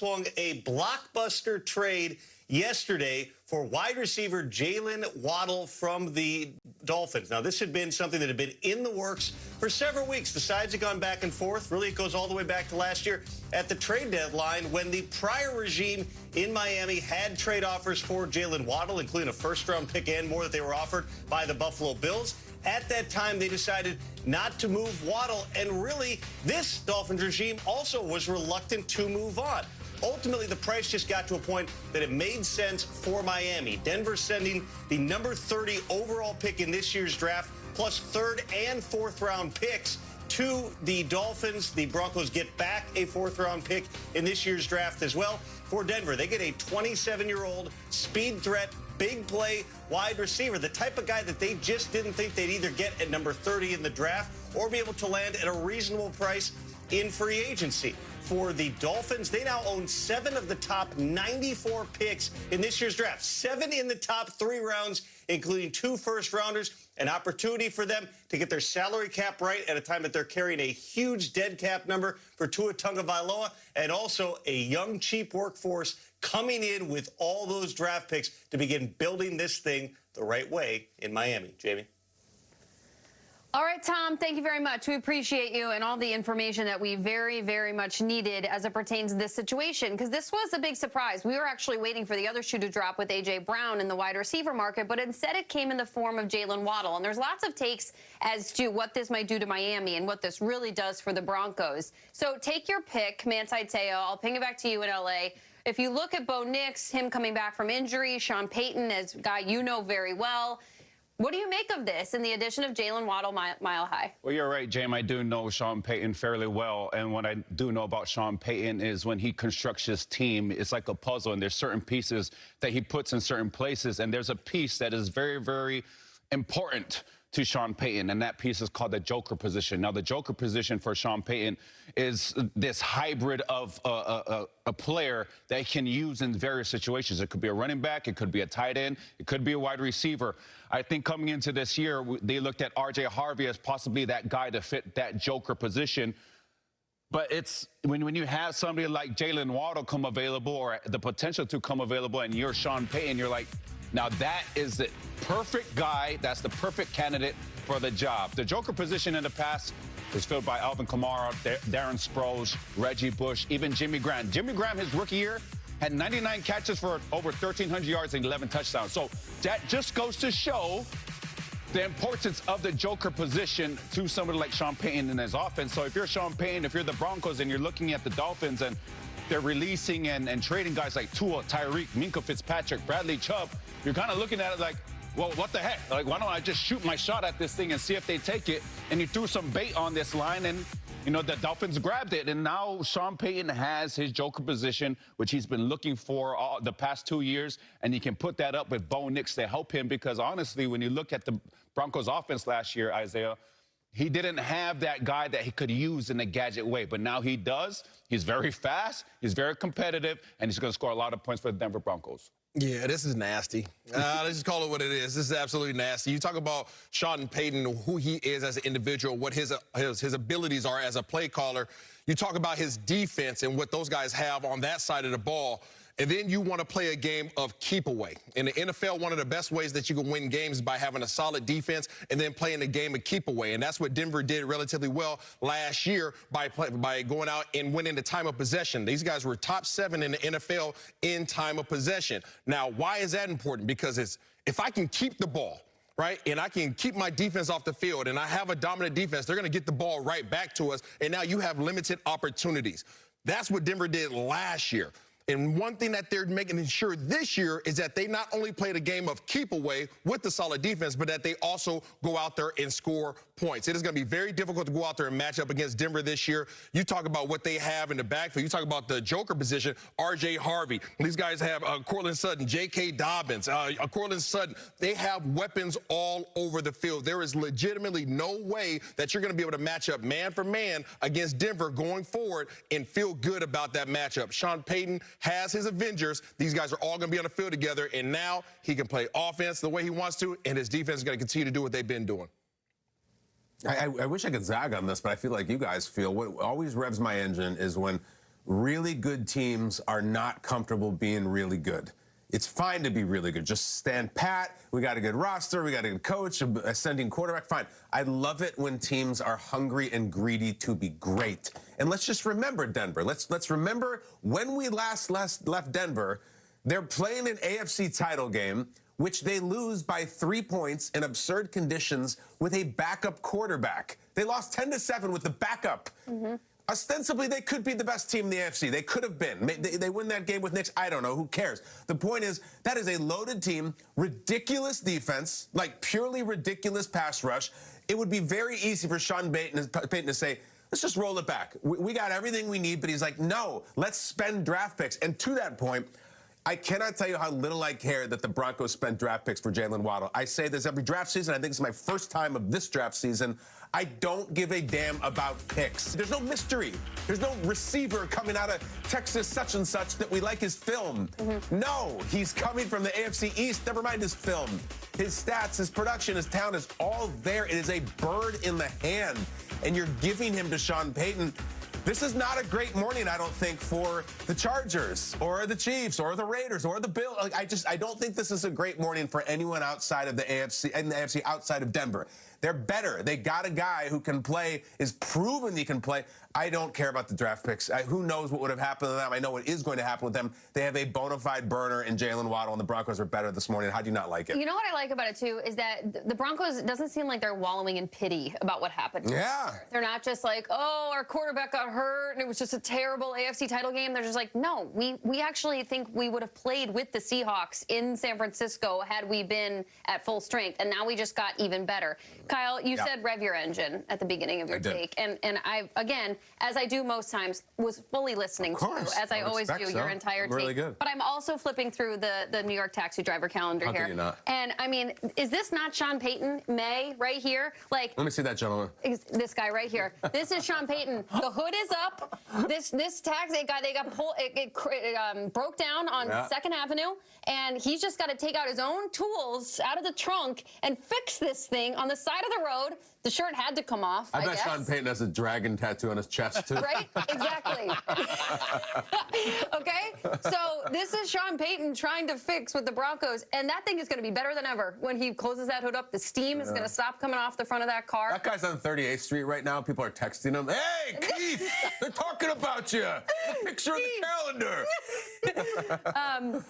swung a blockbuster trade yesterday for wide receiver Jaylen Waddle from the Dolphins. Now, this had been something that had been in the works for several weeks. The sides had gone back and forth. Really, it goes all the way back to last year at the trade deadline when the prior regime in Miami had trade offers for Jaylen Waddle, including a first-round pick and more that they were offered by the Buffalo Bills. At that time, they decided not to move Waddle, and really, this Dolphins regime also was reluctant to move on. Ultimately, the price just got to a point that it made sense for Miami. Denver sending the number 30 overall pick in this year's draft, plus third and fourth round picks to the Dolphins. The Broncos get back a fourth round pick in this year's draft as well. For Denver, they get a 27-year-old speed threat, big play wide receiver, the type of guy that they just didn't think they'd either get at number 30 in the draft or be able to land at a reasonable price in free agency. For the Dolphins, they now own 7 of the top 94 picks in this year's draft. 7 in the top 3 rounds, including 2 first-rounders. An opportunity for them to get their salary cap right at a time that they're carrying a huge dead cap number for Tua Tagovailoa, and also a young, cheap workforce coming in with all those draft picks to begin building this thing the right way in Miami. Jamie? All right, Tom, thank you very much. We appreciate you and all the information that we very, very much needed as it pertains to this situation, because this was a big surprise. We were actually waiting for the other shoe to drop with A.J. Brown in the wide receiver market, but instead it came in the form of Jaylen Waddle. And there's lots of takes as to what this might do to Miami and what this really does for the Broncos. So take your pick, Manti Te'o. I'll ping it back to you in L.A. If you look at Bo Nix, him coming back from injury, Sean Payton, as a guy you know very well, what do you make of this and the addition of Jaylen Waddle mile high? Well, you're right, James. I do know Sean Payton fairly well. And what I do know about Sean Payton is when he constructs his team, it's like a puzzle. And there's certain pieces that he puts in certain places. And there's a piece that is very, very important to Sean Payton, and that piece is called the joker position. Now, the joker position for Sean Payton is this hybrid of a player that he can use in various situations. It could be a running back, it could be a tight end, it could be a wide receiver. I think coming into this year, they looked at R.J. Harvey as possibly that guy to fit that joker position. But it's when you have somebody like Jaylen Waddle come available, or the potential to come available, and you're Sean Payton, you're like, now that is the perfect guy. That's the perfect candidate for the job. The joker position in the past was filled by Alvin Kamara, Darren Sproles, Reggie Bush, even Jimmy Graham. Jimmy Graham, his rookie year, had 99 catches for over 1,300 yards and 11 touchdowns. So that just goes to show the importance of the joker position to somebody like Sean Payton in his offense. So if you're Sean Payton, if you're the Broncos and you're looking at the Dolphins and they're releasing and trading guys like Tua, Tyreek, Minkah Fitzpatrick, Bradley Chubb, you're kind of looking at it like, well, what the heck? Like, why don't I just shoot my shot at this thing and see if they take it? And you threw some bait on this line, and, you know, the Dolphins grabbed it. And now Sean Payton has his joker position, which he's been looking for the past 2 years, and he can put that up with Bo Nix to help him because, honestly, when you look at the Broncos offense last year, Isaiah, he didn't have that guy that he could use in a gadget way, but now he does. He's very fast, he's very competitive, and he's going to score a lot of points for the Denver Broncos. Yeah, this is nasty. Let's just call it what it is. This is absolutely nasty. You talk about Sean Payton, who he is as an individual, what his abilities are as a play caller. You talk about his defense and what those guys have on that side of the ball. And then you want to play a game of keep away. In the NFL, one of the best ways that you can win games is by having a solid defense and then playing a game of keep away. And that's what Denver did relatively well last year by going out and winning the time of possession. These guys were top 7 in the NFL in time of possession. Now, why is that important? Because if I can keep the ball, right, and I can keep my defense off the field, and I have a dominant defense, they're going to get the ball right back to us, and now you have limited opportunities. That's what Denver did last year. And one thing that they're making sure this year is that they not only play the game of keep away with the solid defense, but that they also go out there and score points. It is going to be very difficult to go out there and match up against Denver this year. You talk about what they have in the backfield. You talk about the joker position, R.J. Harvey. These guys have Cortland Sutton, J.K. Dobbins, Cortland Sutton. They have weapons all over the field. There is legitimately no way that you're going to be able to match up man for man against Denver going forward and feel good about that matchup. Sean Payton has his Avengers. These guys are all going to be on the field together, and now he can play offense the way he wants to, and his defense is going to continue to do what they've been doing. I wish I could zag on this, but I feel like you guys feel. What always revs my engine is when really good teams are not comfortable being really good. It's fine to be really good. Just stand pat. We got a good roster. We got a good coach, ascending quarterback. Fine. I love it when teams are hungry and greedy to be great. And let's just remember Denver. Let's remember when we last left Denver, they're playing an AFC title game, which they lose by 3 points in absurd conditions with a backup quarterback. They lost 10-7 with the backup. Ostensibly, they could be the best team in the AFC. They could have been. They win that game with Nix. I don't know. Who cares? The point is, that is a loaded team, ridiculous defense, like purely ridiculous pass rush. It would be very easy for Sean Payton to say, let's just roll it back. We got everything we need. But he's like, no, let's spend draft picks. And to that point, I cannot tell you how little I care that the Broncos spent draft picks for Jaylen Waddle. I say this every draft season. I think it's my first time of this draft season. I don't give a damn about picks. There's no mystery. There's no receiver coming out of Texas such and such that we like his film. No, he's coming from the AFC East. Never mind his film. His stats, his production, his talent is all there. It is a bird in the hand, and you're giving him to Sean Payton. This is not a great morning, I don't think, for the Chargers or the Chiefs or the Raiders or the Bills. Like, I don't think this is a great morning for anyone outside of the AFC and the AFC outside of Denver. They're better. They got a guy who can play, is proven he can play. I don't care about the draft picks. Who knows what would have happened to them? I know what is going to happen with them. They have a bona fide burner in Jaylen Waddle, and the Broncos are better this morning. How do you not like it? You know what I like about it, too, is that the Broncos, it doesn't seem like they're wallowing in pity about what happened. Yeah. They're not just like, oh, our quarterback got hurt, and it was just a terrible AFC title game. They're just like, no, we actually think we would have played with the Seahawks in San Francisco had we been at full strength, and now we just got even better. Kyle, you said rev your engine at the beginning of your take, and I, again, as I do most times, was fully listening to you, as I always do, your entire take. Really good. But I'm also flipping through the New York taxi driver calendar How here. could you not? And, I mean, is this not Sean Payton, May, right here? Like, let me see that, gentleman. This guy right here. This is Sean Payton. The hood is up. This taxi guy, they got pulled, it broke down on 2nd Avenue, and he's just got to take out his own tools out of the trunk and fix this thing on the side of the road. The shirt had to come off, I bet guess. Sean Payton has a dragon tattoo on his chest, too. Right? Exactly. Okay? So this is Sean Payton trying to fix with the Broncos, and that thing is going to be better than ever. When he closes that hood up, the steam is going to stop coming off the front of that car. That guy's on 38th Street right now. People are texting him. Hey, Keith, they're talking about you. A picture of the calendar.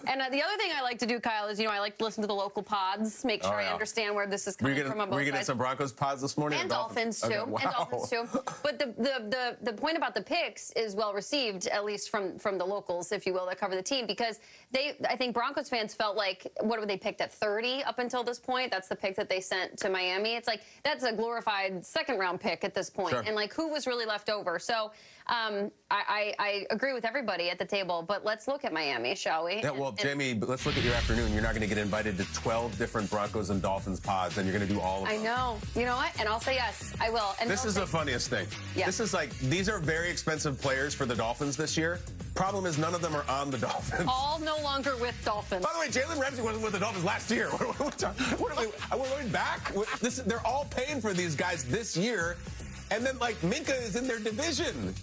And the other thing I like to do, Kyle, is, I like to listen to the local pods, make sure I understand where this is coming from on both sides. Were you getting some Broncos pods this morning? And Dolphins, too. Okay, wow. And Dolphins, too. But the point about the picks is well received, at least from the locals, if you will, that cover the team, because I think Broncos fans felt like, what were they picked at 30 up until this point? That's the pick that they sent to Miami. It's like, that's a glorified second-round pick at this point. Sure. And, like, who was really left over? So I agree with everybody at the table, but let's look at Miami, shall we? Yeah, well, Jamie, let's look at your afternoon. You're not going to get invited to 12 different Broncos and Dolphins pods, and you're going to do all of them. I know. You know what? And I'll say yes. I will. And this is the funniest thing. Yeah. This is like, these are very expensive players for the Dolphins this year. Problem is, none of them are on the Dolphins. All no longer with Dolphins. By the way, Jalen Ramsey wasn't with the Dolphins last year. We're going back? They're all paying for these guys this year. And then, like, Minka is in their division.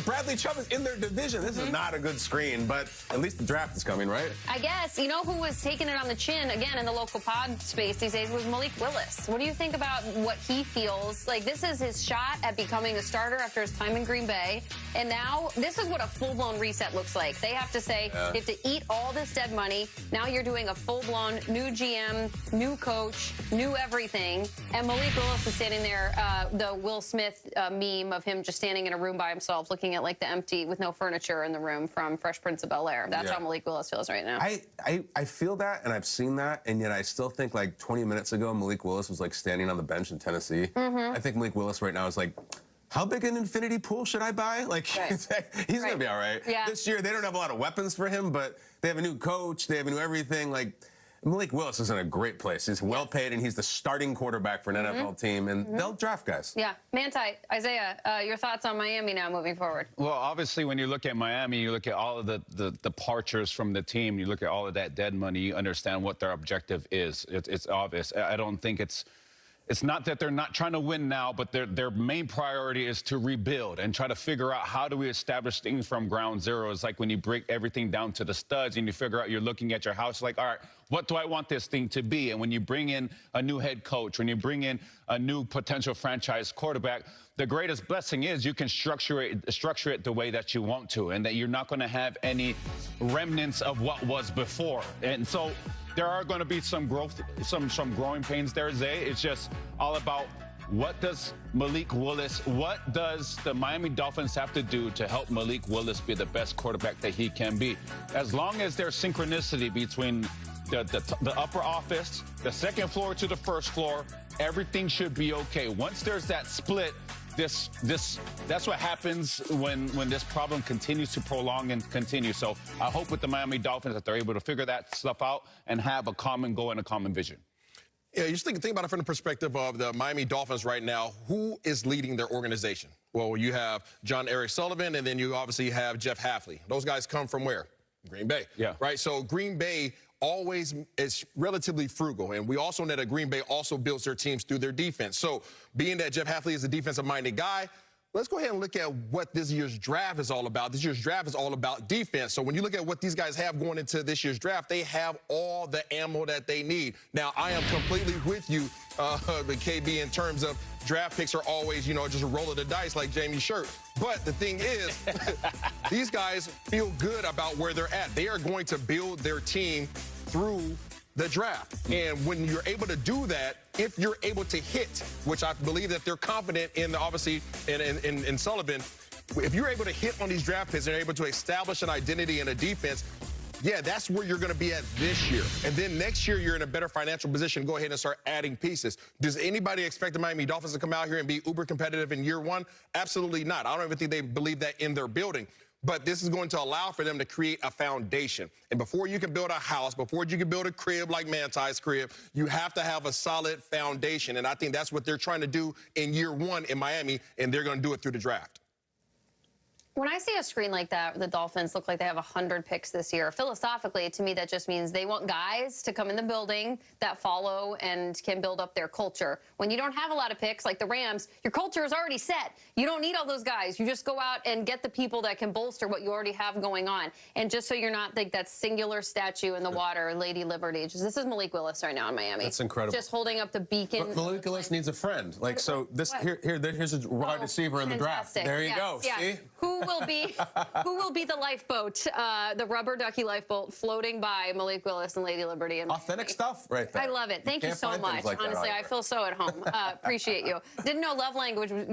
Bradley Chubb is in their division. This is not a good screen, but at least the draft is coming, right? I guess. You know who was taking it on the chin, again, in the local pod space these days was Malik Willis. What do you think about what he feels? Like, this is his shot at becoming a starter after his time in Green Bay. And now, this is what a full-blown reset looks like. They have to say, they have to eat all this dead money. Now you're doing a full-blown new GM, new coach, new everything. And Malik Willis is standing there, the Will Smith meme of him just standing in a room by himself looking at like the empty with no furniture in the room from Fresh Prince of Bel-Air. That's how Malik Willis feels right now. I feel that, and I've seen that, and yet I still think like 20 minutes ago Malik Willis was like standing on the bench in Tennessee. I think Malik Willis right now is like, how big an infinity pool should I buy? Like, he's going to be all right. This year, they don't have a lot of weapons for him, but they have a new coach. They have a new everything. Like, Malik Willis is in a great place. He's well paid, and he's the starting quarterback for an NFL team, and they'll draft guys. Yeah. Manti, Isaiah, your thoughts on Miami now moving forward? Well, obviously, when you look at Miami, you look at all of the departures from the team, you look at all of that dead money, you understand what their objective is. It's obvious. I don't think it's it's not that they're not trying to win now, but their main priority is to rebuild and try to figure out how do we establish things from ground zero. It's like when you break everything down to the studs and you figure out, you're looking at your house like, all right, what do I want this thing to be? And when you bring in a new head coach, when you bring in a new potential franchise quarterback, the greatest blessing is you can structure it the way that you want to, and that you're not going to have any remnants of what was before. And so there are going to be some growth, some growing pains there, Zay. It's just all about what does what does the Miami Dolphins have to do to help Malik Willis be the best quarterback that he can be? As long as there's synchronicity between the upper office, the second floor to the first floor, everything should be okay. Once there's that split, that's what happens when this problem continues to prolong and continue. So I hope with the Miami Dolphins that they're able to figure that stuff out and have a common goal and a common vision. Yeah, you just think about it from the perspective of the Miami Dolphins right now. Who is leading their organization? Well, you have John Eric Sullivan, and then you obviously have Jeff Hafley. Those guys come from where? Green Bay. Yeah. Right? So Green Bay always is relatively frugal. And we also know that Green Bay also builds their teams through their defense. So being that Jeff Hafley is a defensive-minded guy, let's go ahead and look at what this year's draft is all about. This year's draft is all about defense. So when you look at what these guys have going into this year's draft, they have all the ammo that they need. Now, I am completely with you, the KB, in terms of draft picks are always, just a roll of the dice like Jamie's shirt. But the thing is, these guys feel good about where they're at. They are going to build their team through the draft. And when you're able to do that, if you're able to hit, which I believe that they're confident in, obviously, in Sullivan, if you're able to hit on these draft picks and are able to establish an identity and a defense, yeah, that's where you're going to be at this year. And then next year, you're in a better financial position to go ahead and start adding pieces. Does anybody expect the Miami Dolphins to come out here and be uber competitive in year one? Absolutely not. I don't even think they believe that in their building. But this is going to allow for them to create a foundation. And before you can build a house, before you can build a crib like Manti's crib, you have to have a solid foundation. And I think that's what they're trying to do in year one in Miami, and they're going to do it through the draft. When I see a screen like that, the Dolphins look like they have 100 picks this year. Philosophically, to me, that just means they want guys to come in the building that follow and can build up their culture. When you don't have a lot of picks, like the Rams, your culture is already set. You don't need all those guys. You just go out and get the people that can bolster what you already have going on. And just so you're not like that singular statue in the water, Lady Liberty. This is Malik Willis right now in Miami. That's incredible. Just holding up the beacon. But Malik Willis needs a friend. Like, so this here's a wide receiver in the draft. There you go. Yeah. See? Who will be the lifeboat, the rubber ducky lifeboat floating by Malik Willis and Lady Liberty? And authentic stuff right there. I love it. Thank you so much. Like honestly, I feel so at home. Appreciate you. Didn't know love language. Your